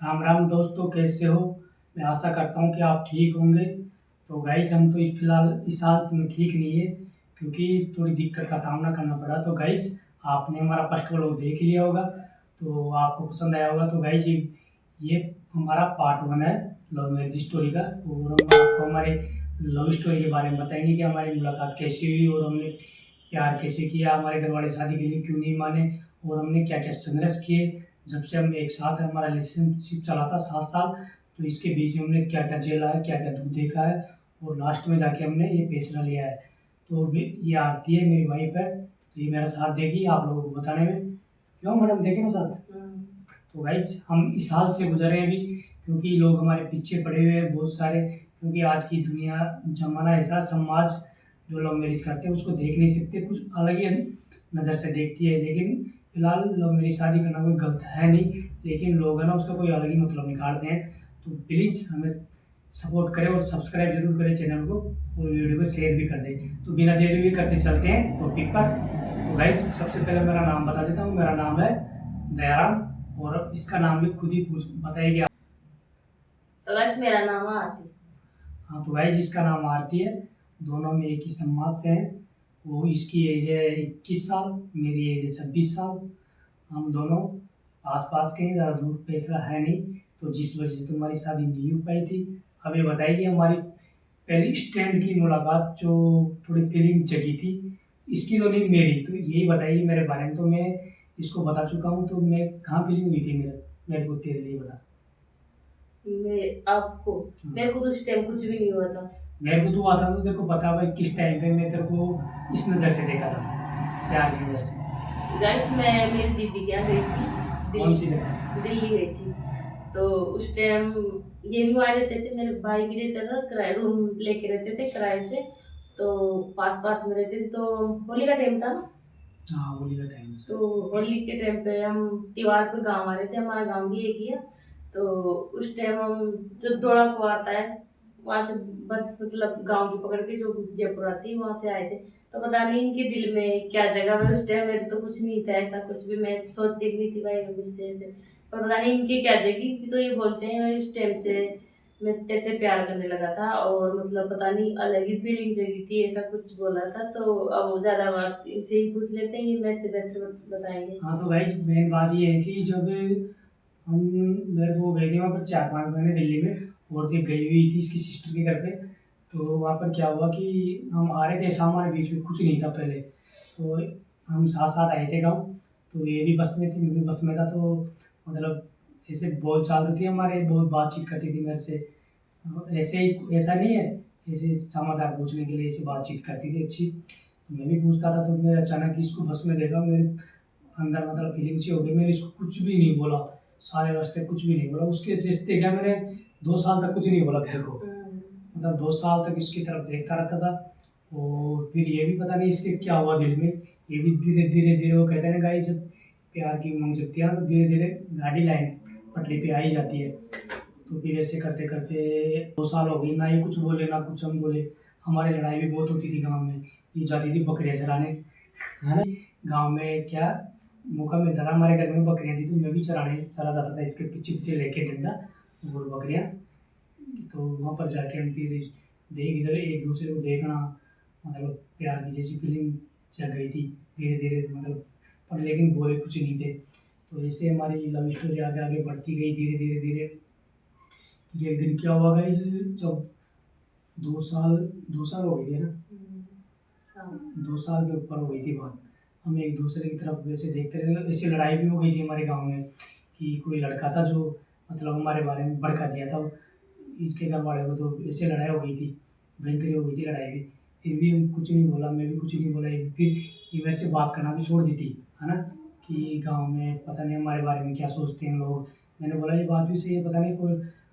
राम राम दोस्तों, कैसे हो। मैं आशा करता हूँ कि आप ठीक होंगे। तो गाइस, हम तो फिलहाल इस साल में ठीक नहीं है, क्योंकि थोड़ी दिक्कत का सामना करना पड़ा। तो गाइस, आपने हमारा फर्स्ट व्लॉग देख लिया होगा, तो आपको पसंद आया होगा। तो गाइस, ये हमारा पार्ट 1 है लव मैरिज स्टोरी का। और हम आपको हमारे लव स्टोरी के बारे में बताएंगे कि हमारी मुलाकात कैसी हुई, और हमने प्यार कैसे किया, हमारे घर वाले शादी के लिए क्यों नहीं माने, और हमने क्या क्या संघर्ष किए। जब से हम एक साथ हैं, हमारा रिलेशनशिप चला था 7 साल, तो इसके बीच में हमने क्या क्या झेला है, क्या क्या दुख देखा है, और लास्ट में जाके हमने ये फैसला लिया है। तो ये आरती है, मेरी वाइफ है, तो ये मेरा साथ देगी आप लोगों को बताने में। क्यों मैडम, देखे ना साथ। तो गाइज, हम इस हाल से गुजरे हैं अभी, क्योंकि लोग हमारे पीछे पड़े हुए हैं बहुत सारे। क्योंकि आज की दुनिया जमाना ऐसा, समाज जो लव मैरिज करते हैं उसको देख नहीं सकते, कुछ अलग ही नज़र से देखती है। लेकिन फिलहाल लव मैरिज शादी करना कोई गलत है नहीं, लेकिन लोग है ना उसका कोई अलग ही मतलब निकालते हैं। तो प्लीज़ हमें सपोर्ट करें और सब्सक्राइब जरूर करें चैनल को, और वीडियो को शेयर भी कर दें। तो बिना देरी भी करते चलते हैं टॉपिक पर। तो गाइज, सबसे पहले मेरा नाम बता देता हूँ। मेरा नाम है दयाराम, और इसका नाम भी खुद ही पूछ बताइए आप। तो गाइस मेरा नाम है आरती। हाँ, तो गाइज इसका नाम आरती है। दोनों में एक ही समाज से हैं। वो इसकी एज है 21 साल, मेरी एज है 26 साल। हम दोनों आस पास के हैं, ज़्यादा दूर पैसा है नहीं, तो जिस वजह से तुम्हारी शादी नहीं हो पाई थी। अब ये बताइए, हमारी पहली स्टैंड की मुलाकात जो थोड़ी फीलिंग जगी थी, इसकी तो नहीं मेरी, तो यही बताइए मेरे बारे में। तो मैं इसको बता चुका हूँ, तो मैं कहाँ फीलिंग हुई थी मेरे मेरे को तेरे लिए बता। मैं आपको मेरे को तो उस टाइम कुछ भी नहीं हुआ था। मेरे को तो हुआ था, तो तेरे को पता भाई किस टाइम पे मैं तेरे को इस नज़र से देखा था, प्यार की नज़र से। गाइस मैं मेरी दीदी के यहाँ गई थी। कौन सी जगह? दिल्ली गई थी। तो उस टाइम ये भी वहाँ रहते थे, मेरे भाई भी रहता था, किराए रूम लेके रहते थे किराए से। तो पास पास में रहते थे। तो होली का टाइम था ना। हाँ, होली का टाइम से। तो होली के टाइम पे हम त्योहार पे गांव आ रहे थे, हमारा गांव भी एक ही है। तो उस टाइम हम जो दौड़ा को आता है वहां से, बस मतलब गांव की पकड़ के जो जयपुर आती है वहां से आए थे। तो पता नहीं इनके दिल में क्या जगह है, उस टाइम मेरे तो कुछ नहीं था ऐसा, कुछ भी मैं सोचती भी नहीं थी भाई मुझसे ऐसे। पर पता नहीं इनकी क्या जगी थी, तो ये बोलते हैं भाई उस टाइम से मैं तेरे से प्यार करने लगा था, और मतलब पता नहीं अलग ही फीलिंग जगी थी, ऐसा कुछ बोला था। तो अब ज्यादा बात इनसे ही पूछ लेते हैं, ये मेरे से बेहतर बताएंगे। हाँ, तो भाई मेन बात ये है कि जब हम मेरे को गए थे वहाँ पर 4-5 महीने दिल्ली में, और ये गई हुई थी इसकी सिस्टर के घर पे। तो वहाँ पर क्या हुआ कि हम आ रहे थे, ऐसा हमारे बीच में कुछ नहीं था पहले। तो हम साथ साथ आए थे गाँव। तो ये भी बस में थी, मैं भी बस में था। तो मतलब ऐसे बोल चाल तो थी हमारे, बहुत बातचीत करती थी मेरे से। ऐसे ही, ऐसा नहीं है, ऐसे समाचार पूछने के लिए ऐसे बातचीत करती थी अच्छी। तो मैं भी पूछता था। तो मैं अचानक ही इसको बस में देखा, मेरे अंदर मतलब फीलिंग सी हो गई। मैंने इसको कुछ भी नहीं बोला, सारे रास्ते कुछ भी नहीं बोला। उसके रिश्ते क्या, मैंने 2 साल तक कुछ नहीं बोला तेरे को। मतलब 2 साल तक इसकी तरफ देखता रहता था। और फिर ये भी पता नहीं इसके क्या हुआ दिल में, ये भी धीरे धीरे धीरे, वो कहते हैं ना गाइस, जब प्यार की उमंग जगती है ना, तो धीरे धीरे गाड़ी लाइन पटरी पे आ ही जाती है। तो फिर ऐसे करते करते 2 साल हो गई, ना ये कुछ बोले ना कुछ हम बोले। हमारी लड़ाई भी बहुत होती थी गाँव में। ये जाती थी बकरियाँ चराने, है ना। गाँव में क्या मौका मिलता था, हमारे घर में बकरियाँ थी, तो मैं भी चराने चला जाता था इसके पीछे पीछे लेके डंडा, और बकरियाँ। तो वहाँ पर जाके हम फिर देख इधर एक दूसरे को देखना, मतलब प्यार की जैसी फीलिंग जग गई थी धीरे धीरे, मतलब। पर लेकिन बोले कुछ नहीं थे। तो ऐसे हमारी लव स्टोरी आगे आगे बढ़ती गई धीरे धीरे धीरे। फिर एक दिन क्या हुआ गाइस, जब 2 साल 2 साल हो गए थे ना, हाँ। 2 साल के ऊपर हो गई थी बात। हम एक दूसरे की तरफ वैसे देखते रहे, ऐसी लड़ाई भी हो गई थी हमारे गांव में कि कोई लड़का था जो मतलब हमारे बारे में भड़का दिया था। इसके घर वाले को तो ऐसे लड़ाई हो गई थी, भयंकर हो गई थी लड़ाई भी। फिर भी हम कुछ नहीं बोला, मैं भी कुछ नहीं बोला। फिर ये मेरे से बात करना भी छोड़ दी थी, है ना, कि गांव में पता नहीं हमारे बारे में क्या सोचते हैं लोग। मैंने बोला ये बात भी सही है, पता नहीं कोई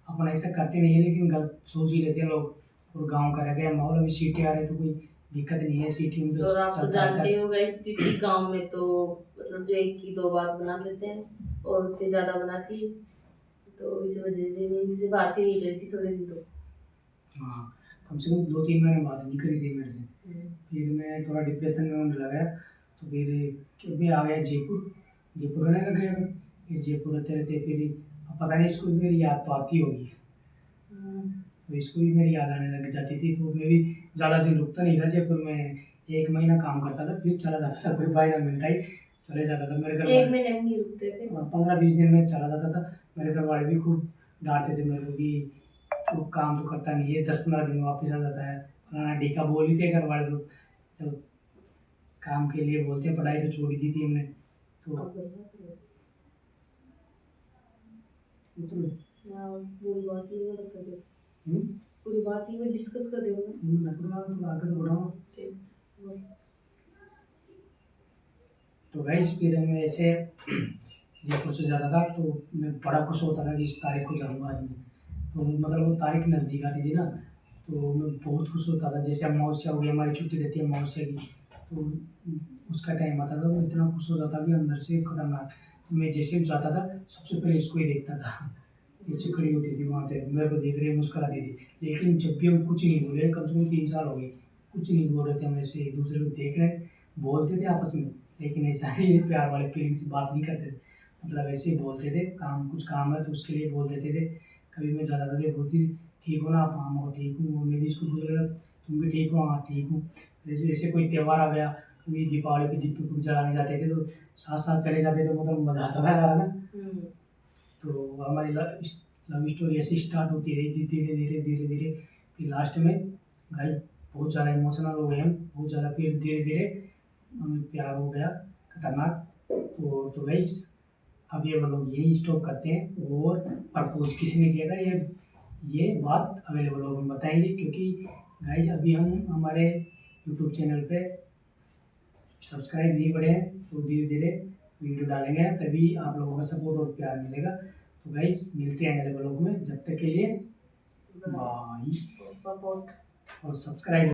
अपना ऐसा करते नहीं है, लेकिन गलत सोच ही लेते हैं लोग। और गाँव का रह गया माहौल, अभी सीटी आ रहे तो कोई दिक्कत नहीं है, सिटी में तो और आप तो चलता रहता जानते है। हो गाइस, क्योंकि गांव में तो मतलब जो एक की दो बात बना लेते हैं, और उतनी ज्यादा बनाती है। तो इस वजह से मैं इनसे बात ही नहीं करती थोड़े दिन तो। हाँ, कम से कम 2-3 महीने बात नहीं करी थी मेरे से। फिर मैं थोड़ा डिप्रेशन में होने लगा। तो फिर भी आ गया जयपुर, जयपुर रहने लग गया मैं। फिर जयपुर रहते रहते फिर पता नहीं इसको भी मेरी याद तो आती होगी, तो इसको भी मेरी याद आने लग जाती थी। तो मैं भी ज़्यादा दिन रुकता नहीं था जयपुर में, 1 महीना काम करता था फिर चला जाता था, कोई फायदा मिलता ही चले जाता था। मेरे घर एक वाले महीने में नहीं रुकते थे। 15-20 दिन में चला जाता था। मेरे घर वाले भी खूब डांटते थे मेरे को कि तू काम तो करता नहीं है, 10-15 दिन में वापस आ जाता है, फलाना ढीका बोल ही थे घर वाले। तो चल काम के लिए बोलते हैं, पढ़ाई तो छोड़ ही दी थी हमने। तो पूरी बात ही में बता दो, हम्म, पूरी बात ही में डिस्कस कर दो ना। थोड़ा आगे तो बढ़ाओ। ठीक। तो गाइस फिर हम ऐसे जयपुर से जाता था तो मैं बड़ा खुश होता था कि इस तारीख को जाऊँगा आज मैं। तो मतलब वो तारीख नज़दीक आती थी ना, तो मैं बहुत खुश होता था। जैसे अमावस्या हो गई, हमारी छुट्टी रहती है अमावस्या की, तो उसका टाइम आता था, मैं इतना खुश होता था कि अंदर से खतरनाक। तो मैं जैसे भी जाता था सबसे पहले इसको ही देखता था। ऐसे खड़ी होती थी वहाँ पे, मेरे को देख रही मुस्कुराती थी। लेकिन जब भी हम कुछ नहीं बोले, कम से कम 3 साल हो गए, कुछ नहीं बोल रहे थे हम, ऐसे एक दूसरे को देख रहे, बोलते थे आपस में, लेकिन ऐसा नहीं प्यार वाले फीलिंग से बात नहीं करते थे। मतलब ऐसे ही बोलते थे, कुछ काम है तो उसके लिए बोल देते थे। कभी मैं जाता था कि बोलती ठीक हो ना आप? हाँ मैं ठीक हूँ। मैं भी इसको पूछ रहा तुम भी ठीक हो? हाँ ठीक हूँ। जैसे जैसे कोई त्यौहार आ गया, कभी दीपावली पे दीप जलाने जाते थे तो साथ साथ चले जाते थे, मतलब मजा आता था यार, है ना। तो हमारी लव स्टोरी ऐसी स्टार्ट होती रही थी, धीरे धीरे धीरे धीरे। फिर लास्ट में भाई बहुत ज़्यादा इमोशनल हो गए हम, बहुत ज़्यादा। फिर धीरे धीरे हमें प्यार हो गया खतरनाक। तो गाइस अब ये लोग यही स्टॉप करते हैं, और प्रपोज किसी ने किया था ये बात अगले लोग हम बताएंगे, क्योंकि गाइस अभी हम हमारे यूट्यूब चैनल पे सब्सक्राइब नहीं बढ़े हैं, तो धीरे धीरे वीडियो डालेंगे, तभी आप लोगों का सपोर्ट और प्यार मिलेगा। तो गाइस मिलते हैं अगले ब्लॉग में, जब तक के लिए बाय। सपोर्ट और सब्सक्राइब